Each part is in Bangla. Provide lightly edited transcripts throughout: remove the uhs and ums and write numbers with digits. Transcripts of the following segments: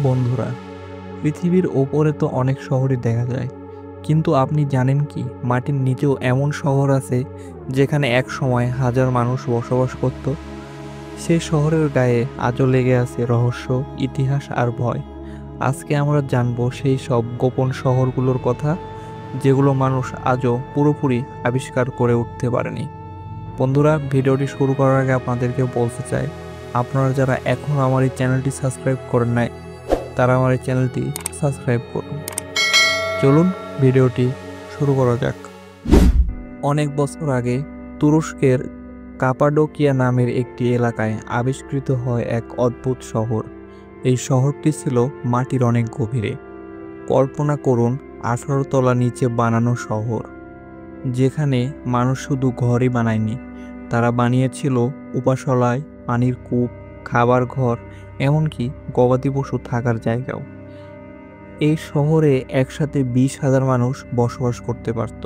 বন্ধুরা, পৃথিবীর ওপরে তো অনেক শহরই দেখা যায়, কিন্তু আপনি জানেন কি মাটির নিচেও এমন শহর আছে যেখানে এক সময় হাজার মানুষ বসবাস করত? সেই শহরের গায়ে আজও লেগে আছে রহস্য, ইতিহাস আর ভয়। আজকে আমরা জানবো সেই সব গোপন শহরগুলোর কথা, যেগুলো মানুষ আজও পুরোপুরি আবিষ্কার করে উঠতে পারেনি। বন্ধুরা, ভিডিওটি শুরু করার আগে আপনাদেরকে বলতে চাই, আপনারা যারা এখনও আমার এই চ্যানেলটি সাবস্ক্রাইব করেন নাই, তারা আমার এই চ্যানেলটি সাবস্ক্রাইব করুন। চলুন ভিডিওটি শুরু করা যাক। অনেক বছর আগে তুরস্কের কাপাডোকিয়া নামের একটি এলাকায় আবিষ্কৃত হয় এক অদ্ভুত শহর। এই শহরটি ছিল মাটির অনেক গভীরে। কল্পনা করুন, 18 তলা নিচে বানানো শহর, যেখানে মানুষ শুধু ঘরই বানায়নি, তারা বানিয়েছিল উপাসনালয়, পানির কূপ, খাবার ঘর, এমনকি গবাদি পশু থাকার জায়গাও। এই শহরে একসাথে 20,000 মানুষ বসবাস করতে পারত।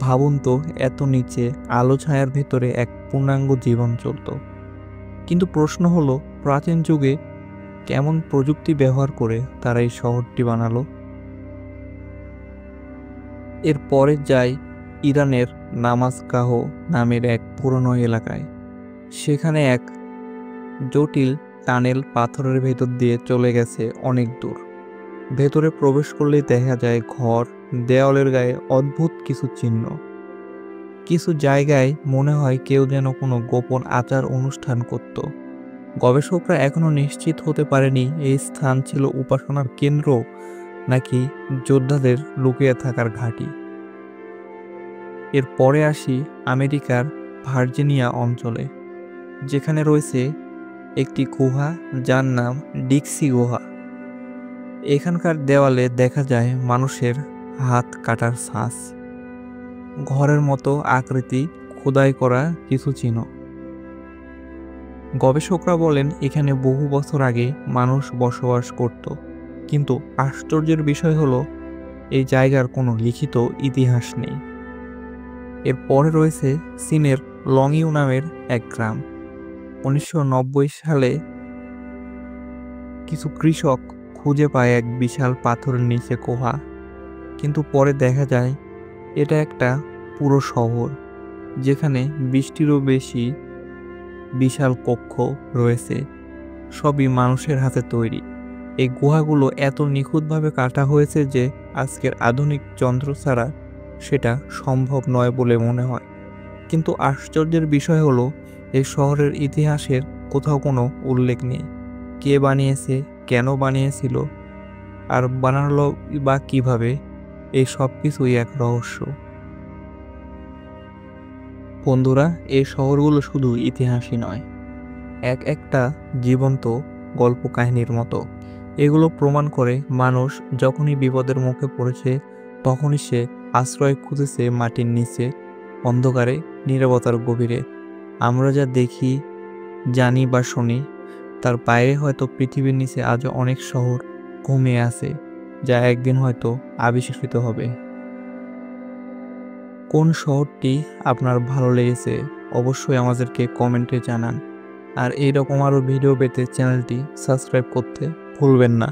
ভাবুন তো, এত নিচে আলো ছায়ার ভেতরে এক পূর্ণাঙ্গ জীবন চলত। কিন্তু প্রশ্ন হলো, প্রাচীন যুগে কেমন প্রযুক্তি ব্যবহার করে তারা এই শহরটি বানালো? এর পরে যাই ইরানের নামাজগাহ নামের এক পুরনো এলাকায়। সেখানে এক জটিল টানেল পাথরের ভেতর দিয়ে চলে গেছে অনেক দূর। ভেতরে প্রবেশ করলেই দেখা যায় ঘর, দেওয়ালের গায়ে অদ্ভুত কিছু চিহ্ন। কিছু জায়গায় মনে হয় কেউ যেন কোনো গোপন আচার অনুষ্ঠান করত। গবেষকরা এখনো নিশ্চিত হতে পারেনি এই স্থান ছিল উপাসনার কেন্দ্র নাকি যোদ্ধাদের লুকিয়ে থাকার ঘাঁটি। এর পরে আসি আমেরিকার ভার্জিনিয়া অঞ্চলে, যেখানে রয়েছে একটি গুহা যার নাম ডিক্সি গুহা। এখানকার দেওয়ালে দেখা যায় মানুষের হাত কাটার ছাঁচ, ঘরের মতো আকৃতি, খোদাই করা কিছু চিহ্ন। গবেষকরা বলেন এখানে বহু বছর আগে মানুষ বসবাস করত, কিন্তু আশ্চর্যের বিষয় হলো এই জায়গার কোনো লিখিত ইতিহাস নেই। এর পরে রয়েছে চীনের লংইউ নামের এক গ্রাম। 1990 সালে কিছু কৃষক খুঁজে পায় এক বিশাল পাথরের নিচে গুহা, কিন্তু পরে দেখা যায় এটা একটা পুরো শহর, যেখানে 20টিরও বেশি বিশাল কক্ষ রয়েছে, সবই মানুষের হাতে তৈরি। এই গুহাগুলো এত নিখুঁতভাবে কাটা হয়েছে যে আজকের আধুনিক যন্ত্র ছাড়া সেটা সম্ভব নয় বলে মনে হয়। কিন্তু আশ্চর্যের বিষয় হলো, এই শহরের ইতিহাসের কোথাও কোনো উল্লেখ নেই। কে বানিয়েছে, কেন বানিয়েছিল, আর বানালো বা কিভাবে, এই সব কিছুই এক রহস্য। বন্ধুরা, এই শহরগুলো শুধু ইতিহাসই নয়, একটা জীবন্ত গল্প কাহিনীর মতো। এগুলো প্রমাণ করে মানুষ যখনই বিপদের মুখে পড়েছে, তখনই সে আশ্রয় খুঁজেছে মাটির নিচে, অন্ধকারে, নীরবতার গভীরে। আমরা যা দেখি, জানি বা শুনি, তার বাইরে হয়তো পৃথিবীর নিচে আজও অনেক শহর ঘুমিয়ে আছে, যা একদিন হয়তো আবিষ্কৃত হবে। কোন শহরটি আপনার ভালো লেগেছে অবশ্যই আমাদেরকে কমেন্টে জানান। আর এইরকম আরও ভিডিও পেতে চ্যানেলটি সাবস্ক্রাইব করতে ভুলবেন না।